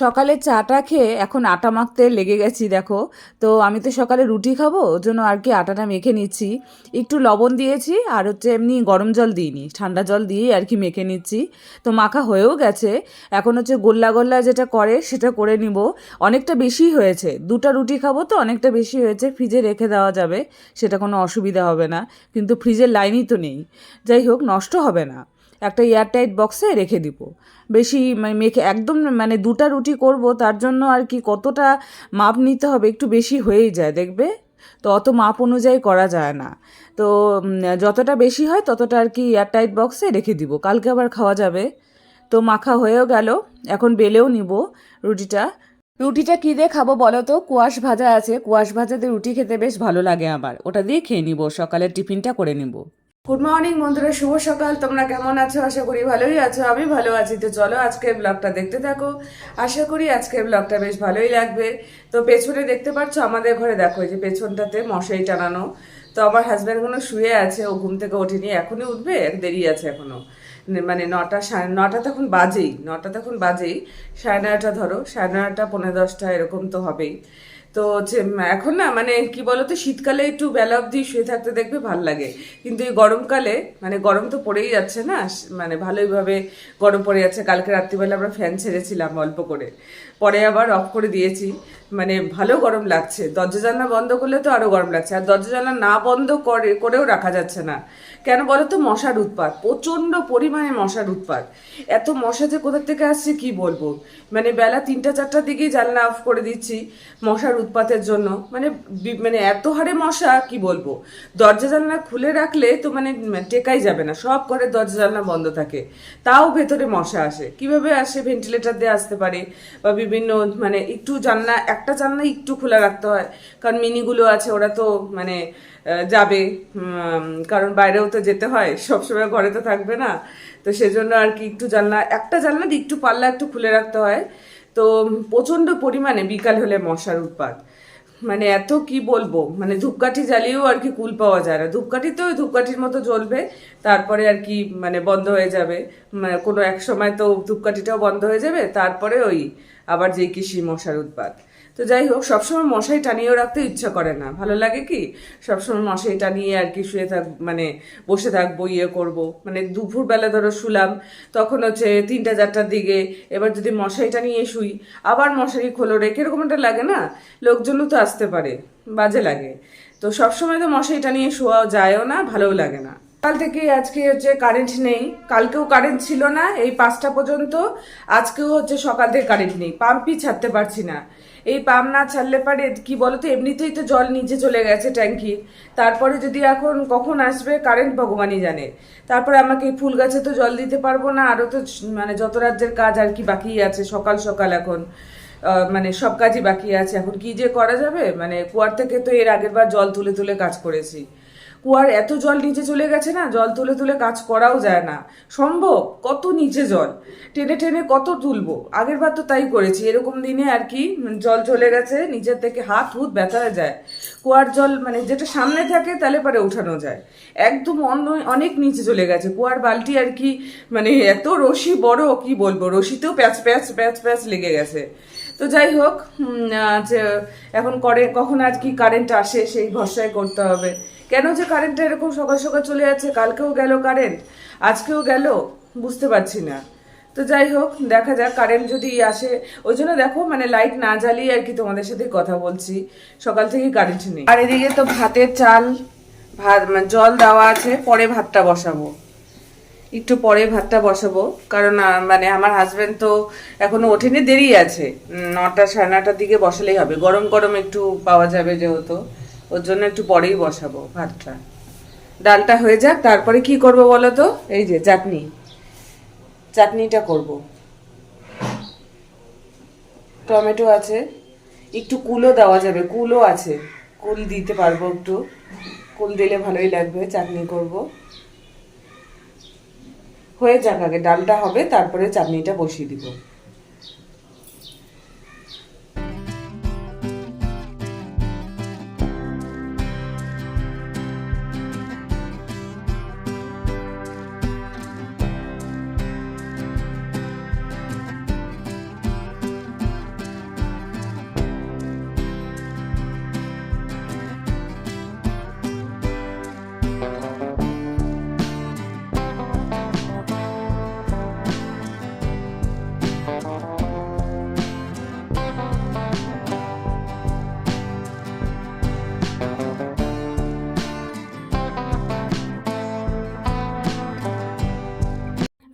সকালে চাটা খেয়ে এখন আটা মাখতে লেগে গেছি দেখো। তো আমি তো সকালে রুটি খাবো, ওর জন্য আর কি আটাটা মেখে নিচ্ছি। একটু লবণ দিয়েছি আর হচ্ছে এমনি গরম জল দিইনি, ঠান্ডা জল দিয়েই আর কি মেখে নিচ্ছি। তো মাখা হয়েও গেছে। এখন হচ্ছে গোল্লা গোল্লা যেটা করে সেটা করে নিব। অনেকটা বেশি হয়েছে, দুটো রুটি খাবো তো অনেকটা বেশি হয়েছে, ফ্রিজে রেখে দেওয়া যাবে, সেটা কোনো অসুবিধা হবে না। কিন্তু ফ্রিজের লাইনই তো নেই। যাই হোক, নষ্ট হবে না, একটা এয়ারটাইট বক্সে রেখে দিব। বেশি মেখে একদম দুটো রুটি করব, তার জন্য আর কি কতটা মাপ নিতে হবে, একটু বেশি হয়েই যায় দেখবে। তো অত মাপ অনুযায়ী করা যায় না। তো যতটা বেশি হয় ততটা আর কি এয়ারটাইট বক্সে রেখে দিব, কালকে আবার খাওয়া যাবে। তো মাখা হয়েও গেল, এখন বেলেও নিব রুটিটা। রুটিটা কী দিয়ে খাবো বলো তো? কুয়াশ ভাজা আছে, কুয়াশ ভাজা দিয়ে রুটি খেতে বেশ ভালো লাগে আমার, ওটা দিয়ে খেয়ে নিব, সকালের টিফিনটা করে নিব। গুড মর্নিং বন্ধুরা, শুভ সকাল। তোমরা কেমন আছো? আশা করি ভালোই আছো, আমি ভালো আছি। তো চলো আজকের ব্লগটা দেখতে থাকো, আশা করি আজকের ব্লগটা বেশ ভালোই লাগবে। তো পেছনে দেখতে পাচ্ছ আমাদের ঘরে, দেখো এই যে পেছনটাতে মশারি টানানো। তো আমার হাজব্যান্ড এখনো শুয়ে আছে, ও ঘুম থেকে ওঠেনি, এখনই উঠবে, দেরি আছে এখনো। মানে নটা, সাড়ে নটা তখন বাজেই, নটা তখন বাজেই, সাড়ে নয়টা ধরো, সাড়ে নয়টা পৌনে দশটা এরকম তো হবেই। তো হচ্ছে এখন না কি বলতো, শীতকালে একটু বেলা অবধি শুয়ে থাকতে দেখবে ভাল লাগে, কিন্তু এই গরমকালে গরম তো পড়েই যাচ্ছে না, ভালোইভাবে গরম পড়ে যাচ্ছে। কালকে রাত্রিবেলা আমরা ফ্যান ছেড়েছিলাম অল্প করে, পরে আবার অফ করে দিয়েছি। ভালো গরম লাগছে, দরজা জানলা বন্ধ করলে তো আরো গরম লাগছে, আর দরজা জানলা না বন্ধ করেও রাখা যাচ্ছে না। কেন বলো তো? মশার উৎপাত, প্রচন্ড পরিমাণে মশার উৎপাত। এত মশা যে কোথা থেকে আসছে কি বলবো। বেলা 3টা 4টার দিকেই জানলা অফ করে দিচ্ছি মশার উৎপাতের জন্য। এত হারে মশা কি বলবো। দরজা জানলা খুলে রাখলে তো টেকাই যাবে না, সব ঘরে দরজা জানলা বন্ধ থাকে, তাও ভেতরে মশা আসে। কিভাবে আসে? ভেন্টিলেটর দিয়ে আসতে পারে, বা বিভিন্ন একটু জানলা, একটা জানলা একটু খোলা রাখতে হয়, কারণ মিনিগুলো আছে, ওরা তো যাবে, কারণ বাইরেও তো যেতে হয়, সবসময় ঘরে তো থাকবে না। তো সেজন্য আর কি একটু জানলা, একটা জানলা একটু পাল্লা একটু খুলে রাখতে হয়। তো প্রচন্ড পরিমাণে বিকাল হলে মশার উৎপাত, এত কি বলবো। ধূপকাঠি জ্বালিয়েও আর কি কুল পাওয়া যায় না, ধূপকাঠি তো ওই ধূপকাঠির মতো জ্বলবে, তারপরে আর কি বন্ধ হয়ে যাবে। কোনো এক সময় তো ধূপকাঠিটাও বন্ধ হয়ে যাবে, তারপরে ওই আবার যে কি সেই মশার উৎপাত। তো যাই হোক, সবসময় মশারি টানিয়েও রাখতে ইচ্ছা করে না, ভালো লাগে কি সবসময় মশারি টানিয়ে আর কি শুয়ে থাক, বসে থাকবো, ইয়ে করবো। দুপুরবেলা ধরো শুলাম, তখন হচ্ছে 3টা 4টার দিকে, এবার যদি মশারি টানিয়ে শুই, আবার মশারি খোলো রে, কিরকম একটা লাগে না, লোকজনও তো আসতে পারে, বাজে লাগে। তো সবসময় তো মশারি টানিয়ে শোয়াও যায়ও না, ভালোও লাগে না। কাল থেকে আজকে হচ্ছে কারেন্ট নেই, কালকেও কারেন্ট ছিল না এই 5টা পর্যন্ত, আজকেও হচ্ছে সকাল থেকে কারেন্ট নেই, পাম্পই ছাড়তে পারছি না। এই পাম্প না ছাড়লে পারে কি বলতো, এমনিতেই তো জল নিচে চলে গেছে ট্যাঙ্কি, তারপরে যদি এখন কখন আসবে কারেন্ট ভগবানই জানে। তারপরে আমাকে ফুল গাছে তো জল দিতে পারবো না, আরো তো যত রাজ্যের কাজ আর কি বাকি আছে, সকাল সকাল এখন সব কাজই বাকি আছে। এখন কি যে করা যাবে, কুয়ার থেকে তো এর আগের বার জল তুলে তুলে কাজ করেছি, কুয়ার এত জল নিচে চলে গেছে না, জল তুলে তুলে কাজ করাও যায় না সম্ভব। কত নিচে জল টেনে টেনে কত তুলবো, আগের বার তো তাই করেছি, এরকম দিনে আর কি জল চলে গেছে নিচের থেকে, হাত হুত ব্যথা হয়ে যায়। কুয়ার জল যেটা সামনে থাকে তাহলে পরে উঠানো যায়, একদম অনেক নিচে চলে গেছে কুয়ার বালতি আর কি। এত রশি বড়, কি বলবো, রশিতেও প্যাচ প্যাচ প্যাচ প্যাচ লেগে গেছে। তো যাই হোক, এখন কখন আর কি কারেন্ট আসে সেই ভরসায় করতে হবে। কেন যে কারেন্টটা এরকম সকাল সকাল চলে যাচ্ছে, কালকেও গেল কারেন্ট, আজকেও গেল, বুঝতে পারছি না। তো যাই হোক, দেখা যাক কারেন্ট যদি আসে। ওই জন্য দেখো লাইট না জ্বালিয়ে আর কি তোমাদের সাথে কথা বলছি, সকাল থেকে কারেন্ট নেই। আর এদিকে তো ভাতের চাল, ভাত জল দেওয়া আছে, পরে ভাতটা বসাবো, একটু পরে ভাতটা বসাবো, কারণ আমার হাজবেন্ড তো এখনো ওঠেনি, দেরি আছে, 9টা সাড়ে 9টার দিকে বসালেই হবে, গরম গরম একটু পাওয়া যাবে যেহেতু, ওর জন্য একটু পরেই বসাবো ভাতটা। ডালটা হয়ে যাক, তারপরে কি করব বলো তো? এই যে চাটনিটা করব। টমেটো আছে, একটু কুলও দেওয়া যাবে, কুলও আছে, কুল দিতে পারবো, একটু কুল দিলে ভালোই লাগবে, চাটনি করব। হয়ে যাক, আগে ডালটা হবে, তারপরে চাটনিটা বসিয়ে দিব।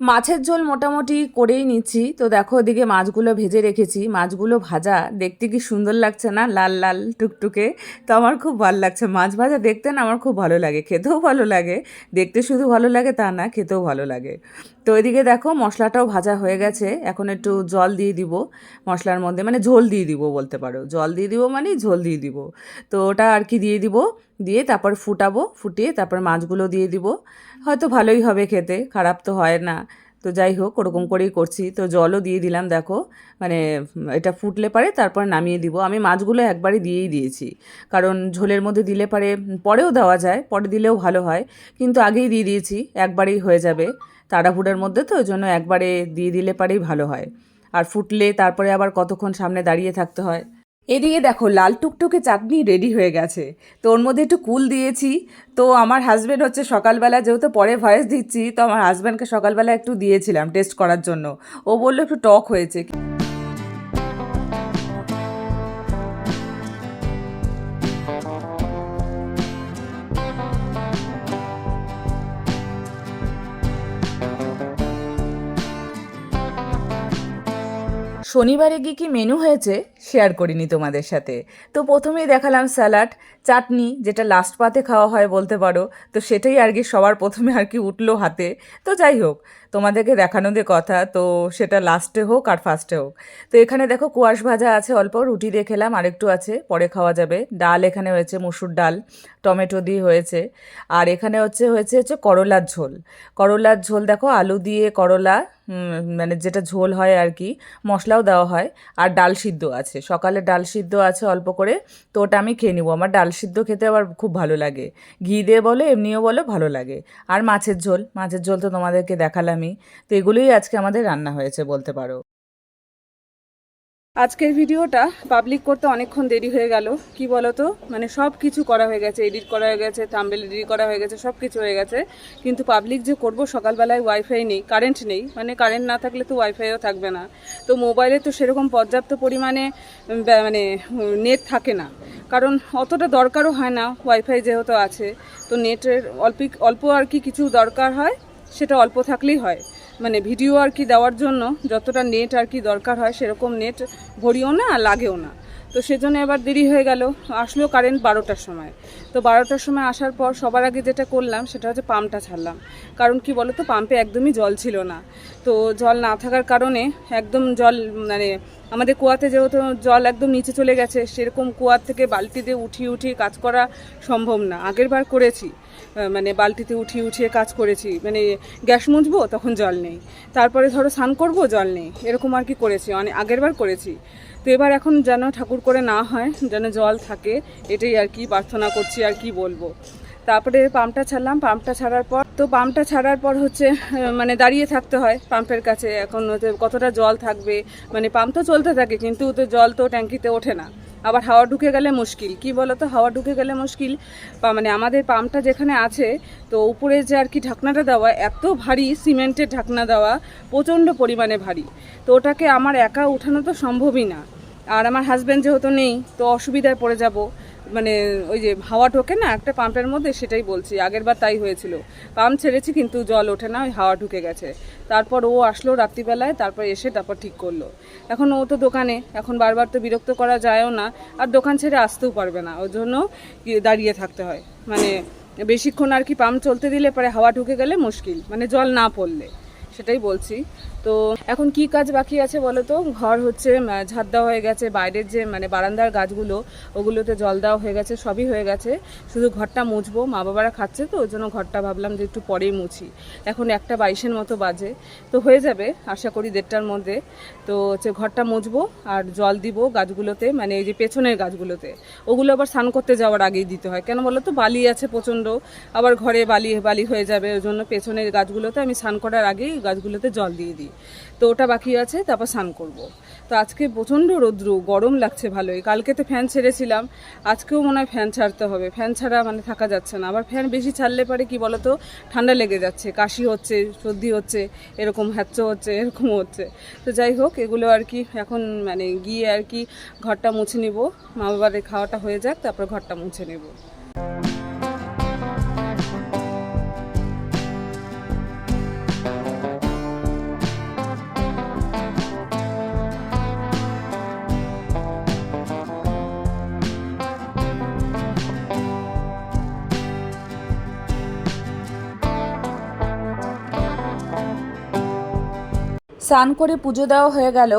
মাছের ঝোল মোটামুটি করেই নিচ্ছি। তো দেখো ওদিকে মাছগুলো ভেজে রেখেছি, মাছগুলো ভাজা দেখতে কি সুন্দর লাগছে না, লাল লাল টুকটুকে। তো আমার খুব ভালো লাগছে, মাছ ভাজা দেখতে না আমার খুব ভালো লাগে, খেতেও ভালো লাগে। দেখতে শুধু ভালো লাগে তা না, খেতেও ভালো লাগে। তো এদিকে দেখো মশলাটাও ভাজা হয়ে গেছে, এখন একটু জল দিয়ে দিব মশলার মধ্যে, মানে ঝোল দিয়ে দিব বলতে পারো, জল দিয়ে দিব মানে ঝোল দিয়ে দিব। তো ওটা আর কি দিয়ে দিব, দিয়ে তারপর ফুটাবো, ফুটিয়ে তারপর মাছগুলো দিয়ে দিব। হয়তো ভালোই হবে খেতে, খারাপ তো হয় না। তো যাই হোক ওরকম করেই করছি। তো জলও দিয়ে দিলাম দেখো, মানে এটা ফুটলে পারে তারপর নামিয়ে দিব। আমি মাছগুলো একবারই দিয়েই দিয়েছি, কারণ ঝোলের মধ্যে দিলে পারে পরেও দেওয়া যায়, পরে দিলেও ভালো হয়, কিন্তু আগেই দিয়ে দিয়েছি, একবারেই হয়ে যাবে তাড়াহুড়োর মধ্যে, তো ওই জন্য একবারে দিয়ে দিলে পারেই ভালো হয়। আর ফুটলে তারপরে আবার কতক্ষণ সামনে দাঁড়িয়ে থাকতে হয়। এদিকে দেখো লাল টুকটুকে চাটনি রেডি হয়ে গেছে। তো ওর মধ্যে একটু কুল দিয়েছি। তো আমার হাজব্যান্ড হচ্ছে সকালবেলা, যেহেতু পরে ভয়েস দিচ্ছি, তো আমার হাজব্যান্ডকে সকালবেলা একটু দিয়েছিলাম টেস্ট করার জন্য। ও বললো একটু টক হয়েছে। শনিবারে গিয়ে কি মেনু হয়েছে শেয়ার করিনি তোমাদের সাথে। তো প্রথমেই দেখালাম স্যালাড, চাটনি, যেটা লাস্ট পাতে খাওয়া হয় বলতে পারো। তো সেটাই আর কি সবার প্রথমে আর কি উঠলো হাতে। তো যাই হোক, তোমাদেরকে দেখানো দিয়ে কথা, তো সেটা লাস্টে হোক আর ফার্স্টে হোক। তো এখানে দেখো কুয়াশ ভাজা আছে অল্প, রুটি দিয়ে খেলাম, আরেকটু আছে পরে খাওয়া যাবে। ডাল এখানে হয়েছে মুসুর ডাল, টমেটো দিয়ে হয়েছে। আর এখানে হচ্ছে করলার ঝোল। করলার ঝোল দেখো, আলু দিয়ে করলা, মানে যেটা ঝোল হয় আর কি, মশলাও দেওয়া হয়। আর ডাল সিদ্ধ আছে, সকালে ডাল সিদ্ধ আছে অল্প করে, তো ওটা আমি খেয়ে নিবো। আমার ডাল সিদ্ধ খেতে আবার খুব ভালো লাগে, ঘি দিয়ে বলো এমনিও বলো ভালো লাগে। আর মাছের ঝোল, মাছের ঝোল তো তোমাদেরকে দেখালামই। তো এগুলোই আজকে আমাদের রান্না হয়েছে বলতে পারো। আজকের ভিডিওটা পাবলিক করতে অনেকক্ষণ দেরি হয়ে গেল, কি বলো তো, মানে সব কিছু করা হয়ে গেছে, এডিট করা হয়ে গেছে, থাম্বনেল এডিট করা হয়ে গেছে, সব কিছু হয়ে গেছে, কিন্তু পাবলিক যে করব, সকালবেলায় ওয়াইফাই নেই, কারেন্ট নেই, মানে কারেন্ট না থাকলে তো ওয়াইফাইও থাকবে না। তো মোবাইলে তো সেরকম পর্যাপ্ত পরিমাণে মানে নেট থাকে না, কারণ অতটা দরকারও হয় না, ওয়াইফাই যেহেতু আছে। তো নেটের অল্প আর কি কিছু দরকার হয়, সেটা অল্প থাকলেই হয়। মানে ভিডিও আর কি দেওয়ার জন্য যতটা নেট আর কি দরকার হয়, সেরকম নেট ভরিও না, লাগেও না। তো সেজন্য এবার দেরি হয়ে গেল, আসলো কারেন্ট 12টার সময়। তো 12টার সময় আসার পর সবার আগে যেটা করলাম সেটা হচ্ছে পাম্পটা ছাড়লাম। কারণ কি বলো তো, পাম্পে একদমই জল ছিল না। তো জল না থাকার কারণে একদম জল, মানে আমাদের কুয়াতে যেহেতু জল একদম নিচে চলে গেছে, সেরকম কুয়ার থেকে বালতি দিয়ে উঠিয়ে কাজ করা সম্ভব না। আগের বার করেছি, মানে বালতিতে উঠিয়ে কাজ করেছি, মানে গ্যাস মুছবো তখন জল নেই, তারপরে ধরো স্নান করবো জল নেই, এরকম আর কি করেছি, অনেক আগের বার করেছি। তো এবার এখন যেন ঠাকুর করে না হয়, যেন জল থাকে, এটাই আর কি প্রার্থনা করছি, আর কি বলবো। তারপরে পাম্পটা ছাড়লাম, পাম্পটা ছাড়ার পর হচ্ছে মানে দাঁড়িয়ে থাকতে হয় পাম্পের কাছে। এখন হচ্ছে কতটা জল থাকবে, মানে পাম্প তো চলতে থাকে কিন্তু তো জল তো ট্যাঙ্কিতে ওঠে না। আবার হাওয়া ঢুকে গেলে মুশকিল, কি বলো তো, হাওয়া ঢুকে গেলে মুশকিল। মানে আমাদের পাম্পটা যেখানে আছে, তো উপরে যে আর কি ঢাকনাটা দেওয়া, এত ভারী সিমেন্টের ঢাকনা দেওয়া, প্রচণ্ড পরিমাণে ভারী। তো ওটাকে আমার একা উঠানো তো সম্ভবই না। আর আমার হাজব্যান্ড যেহেতু নেই, তো অসুবিধায় পড়ে যাব। মানে ওই যে হাওয়া ঢোকে না একটা পাম্পের মধ্যে, সেটাই বলছি, আগের বার তাই হয়েছিল। পাম্প ছেড়েছি কিন্তু জল ওঠে না, ওই হাওয়া ঢুকে গেছে। তারপর ও আসলো রাত্রিবেলায়, তারপর এসে তারপর ঠিক করলো। এখন ও তো দোকানে, এখন বারবার তো বিরক্ত করা যায়ও না, আর দোকান ছেড়ে আসতেও পারবে না, ওর জন্য দাঁড়িয়ে থাকতে হয়। মানে বেশিক্ষণ আর কি পাম্প চলতে দিলে পরে হাওয়া ঢুকে গেলে মুশকিল, মানে জল না পড়লে, সেটাই বলছি। তো এখন কি কাজ বাকি আছে বলো তো, ঘর হচ্ছে ঝাড় দেওয়া হয়ে গেছে, বাইরের যে মানে বারান্দার গাছগুলো, ওগুলোতে জল দেওয়া হয়ে গেছে, সবই হয়ে গেছে, শুধু ঘরটা মুছবো। মা বাবারা খাচ্ছে, তো ওই জন্য ঘরটা ভাবলাম যে একটু পরেই মুছি। এখন 1:22 মতো বাজে, তো হয়ে যাবে আশা করি 1:30টার মধ্যে। তো হচ্ছে ঘরটা মুছবো আর জল দিব গাছগুলোতে, মানে এই যে পেছনের গাছগুলোতে, ওগুলো আবার স্নান করতে যাওয়ার আগেই দিতে হয়, কেন বলো তো, বালি আছে প্রচণ্ড, আবার ঘরে বালি হয়ে যাবে, ওই জন্য পেছনের গাছগুলোতে আমি স্নান করার আগেই গাছগুলোতে জল দিয়ে দিই। তো ওটা বাকি আছে, তারপর স্নান করব। তো আজকে প্রচণ্ড রৌদ্র, গরম লাগছে ভালোই, কালকে তো ফ্যান ছেড়েছিলাম, আজকেও মনে হয় ফ্যান ছাড়তে হবে, ফ্যান ছাড়া মানে থাকা যাচ্ছে না। আবার ফ্যান বেশি ছাড়লে পারে কি বলো তো, ঠান্ডা লেগে যাচ্ছে, কাশি হচ্ছে, সর্দি হচ্ছে, এরকম হ্যাচ্চো হচ্ছে, এরকম হচ্ছে। তো যাই হোক, এগুলো আর কি এখন মানে গিয়ে আর কি ঘরটা মুছে নিব, মা বাবার খাওয়াটা হয়ে যাক, তারপর ঘরটা মুছে নেব। স্নান করে পুজো দেওয়া হয়ে গেল।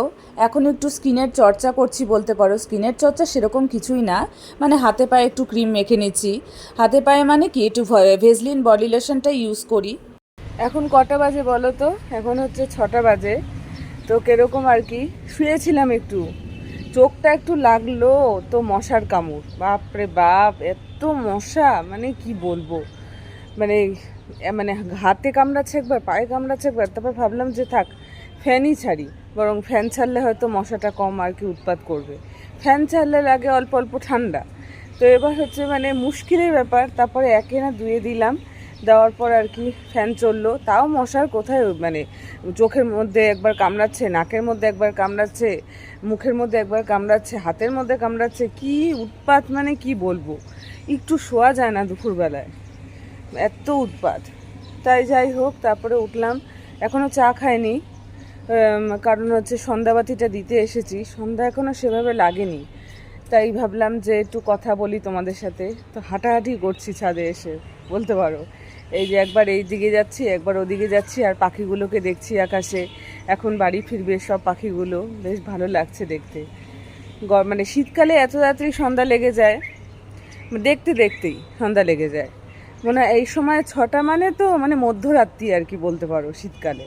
এখন একটু স্কিনের চর্চা করছি বলতে পারো। স্কিনের চর্চা সেরকম কিছুই না, মানে হাতে পায়ে একটু ক্রিম মেখে নিচ্ছি। হাতে পায়ে মানে কি, একটু ভেজলিন বডি লোশনটা ইউজ করি। এখন কটা বাজে বলো তো? এখন হচ্ছে 6টা বাজে। তো কীরকম আর কি, শুয়েছিলাম একটু, চোখটা একটু লাগলো তো মশার কামড়, বাপরে বাপ এত মশা, মানে কি বলবো, মানে মানে হাতে কামড়াচ্ছে একবার, পায়ে কামড়াচ্ছে একবার। তারপর ভাবলাম যে থাক ফ্যানই ছাড়ি, বরং ফ্যান ছাড়লে হয়তো মশাটা কম আর কি উৎপাত করবে। ফ্যান ছাড়লে লাগে অল্প অল্প ঠান্ডা। তো এবার হচ্ছে মানে মুশকিলের ব্যাপার। তারপরে একে না ধুয়ে দিলাম, দেওয়ার পর আর কি ফ্যান চললো, তাও মশার কোথায়, মানে চোখের মধ্যে একবার কামড়াচ্ছে, নাকের মধ্যে একবার কামড়াচ্ছে, মুখের মধ্যে একবার কামড়াচ্ছে, হাতের মধ্যে কামড়াচ্ছে, কি উৎপাত, মানে কি বলবো। একটু শোয়া যায় না দুপুরবেলায়, এত উৎপাত। তাই যাই হোক, তারপরে উঠলাম, এখনও চা খাইনি, কারণ হচ্ছে সন্ধ্যাবাতিটা দিতে এসেছি, সন্ধ্যা এখনও সেভাবে লাগেনি। তাই ভাবলাম যে একটু কথা বলি তোমাদের সাথে। তো হাঁটাহাঁটি করছি ছাদে এসে বলতে পারো। এই যে একবার এই দিকে যাচ্ছি, একবার ওদিকে যাচ্ছি, আর পাখিগুলোকে দেখছি আকাশে। এখন বাড়ি ফিরবে সব পাখিগুলো, বেশ ভালো লাগছে দেখতে। মানে শীতকালে এত তাড়াতাড়ি সন্ধ্যা লেগে যায়, দেখতে দেখতেই সন্ধ্যা লেগে যায়। মানে এই সময় 6টা মানে তো মানে মধ্যরাত্রি আর কি বলতে পারো শীতকালে।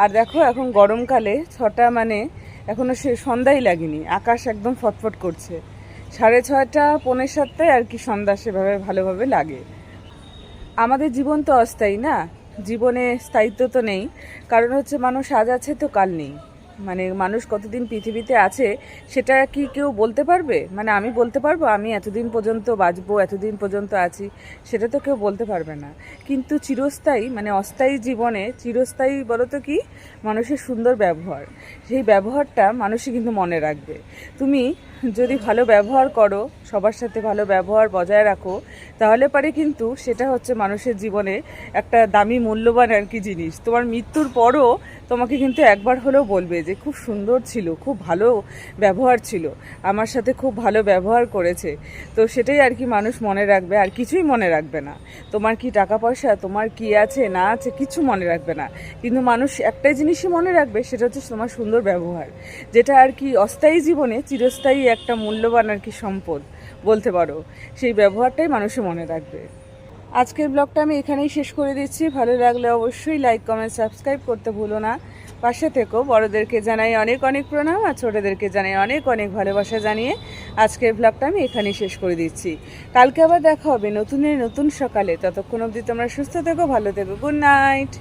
আর দেখো এখন গরমকালে 6টা মানে এখনও সে সন্ধ্যাই লাগেনি, আকাশ একদম ফটফট করছে। 6:30 পৌনে 7টায় আর কি সন্ধ্যা সেভাবে ভালোভাবে লাগে। আমাদের জীবন তো অস্থায়ী না, জীবনে স্থায়িত্ব তো নেই। কারণ হচ্ছে মানুষ আজ আছে তো কাল নেই। মানে মানুষ কতদিন পৃথিবীতে আছে সেটা কি কেউ বলতে পারবে? মানে আমি বলতে পারবো আমি এতদিন পর্যন্ত বাঁচবো, এতদিন পর্যন্ত আছি, সেটা তো কেউ বলতে পারবে না। কিন্তু চিরস্থায়ী মানে অস্থায়ী জীবনে চিরস্থায়ী বলো তো কি, মানুষের সুন্দর ব্যবহার। সেই ব্যবহারটা মানুষই কিন্তু মনে রাখবে। তুমি যদি ভালো ব্যবহার করো, সবার সাথে ভালো ব্যবহার বজায় রাখো, তাহলে পারে কিন্তু সেটা হচ্ছে মানুষের জীবনে একটা দামি মূল্যবান আর কি জিনিস। তোমার মৃত্যুর পরও তোমাকে কিন্তু একবার হলেও বলবে যে খুব সুন্দর ছিল, খুব ভালো ব্যবহার ছিল, আমার সাথে খুব ভালো ব্যবহার করেছে। তো সেটাই আর কি মানুষ মনে রাখবে, আর কিছুই মনে রাখবে না। তোমার কি টাকা পয়সা, তোমার কি আছে না আছে, কিছু মনে রাখবে না। কিন্তু মানুষ একটাই জিনিসই মনে রাখবে, সেটা হচ্ছে তোমার সুন্দর ব্যবহার, যেটা আর কি অস্থায়ী জীবনে চিরস্থায়ী একটা মূল্যবান আর কি সম্পদ বলতে পারো। সেই ব্যবহারটাই মানুষে মনে রাখবে। আজকের ব্লগটা আমি এখানেই শেষ করে দিচ্ছি। ভালো লাগলে অবশ্যই লাইক, কমেন্ট, সাবস্ক্রাইব করতে ভুলো না। পাশে থেকো। বড়োদেরকে জানাই অনেক অনেক প্রণাম, আর ছোটোদেরকে জানাই অনেক অনেক ভালোবাসা জানিয়ে আজকের ব্লগটা আমি এখানেই শেষ করে দিচ্ছি। কালকে আবার দেখা হবে নতুন সকালে। ততক্ষণ অবধি তোমরা সুস্থ থেকো, ভালো থেকো। Good night.